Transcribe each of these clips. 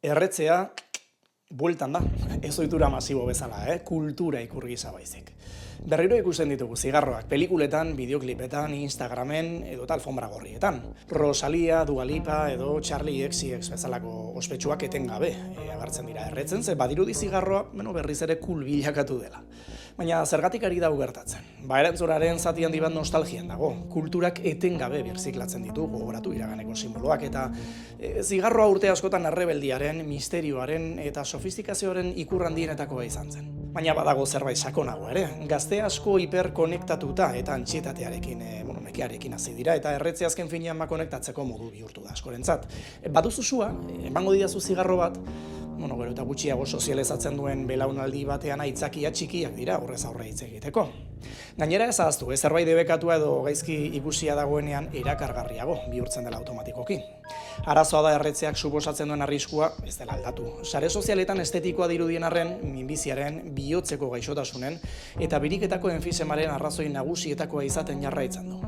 Erretzea, bueltan da, ez ohitura masibo bezala, kultura ikur gisa baizik. Berriro ikusten ditugu zigarroak pelikuletan, bideoklipetan, Instagramen edo alfombra gorrietan. Rosalia, Dua Lipa edo Charlie XCX bezalako ospetsuak etengabe agertzen dira erretzen, ze badirudi zigarroa berriz ere cool bilakatu dela. Baina zergatik ari da gertatzen? Erantzunaren zati handi bat nostalgian dago. Kulturak etengabe birziklatzen ditu, gogoratu iraganeko simboloak, eta zigarroa urte askotan errebeldiaren, misterioaren eta sofistikazioaren ikur handienetakoa izan zen. Baina badago zerbait sakonago ere. Gazte asko hiperkonektatuta eta antsietatearekin, nekearekin hasi dira, eta erretze azken finean konektatzeko modu bihurtu da askorentzat. Baduzu sua, emango didazu zigarro bat, gero eta gutxiago sozializatzen duen belaunaldi batean aitzakia txikiak dira horrez aurre hitz egiteko. Gainera ez ahaztu, zerbait debekatua edo gaizki ikusia dagoenean erakargarriago bihurtzen dela automatikoki. Arazoa da erretzeak suposatzen duen arriskua ez dela aldatu. Sare sozialetan estetikoa dirudien arren, minbiziaren, bihotzeko gaixotasunen eta biriketako enfisemaren arrazoi nagusietakoa izaten jarraitzen du.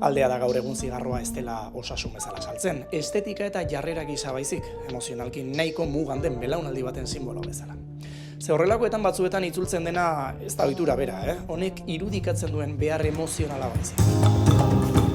Aldea da gaur egun zigarroa ez dela osasun bezala saltzen, estetika eta jarrera gisa baizik, emozionalki nahiko mugan den belaunaldi baten simbolo bezala. Ze horrelakoetan batzuetan itzultzen dena ez da ohitura bera, honek irudikatzen duen behar emozionala baizik.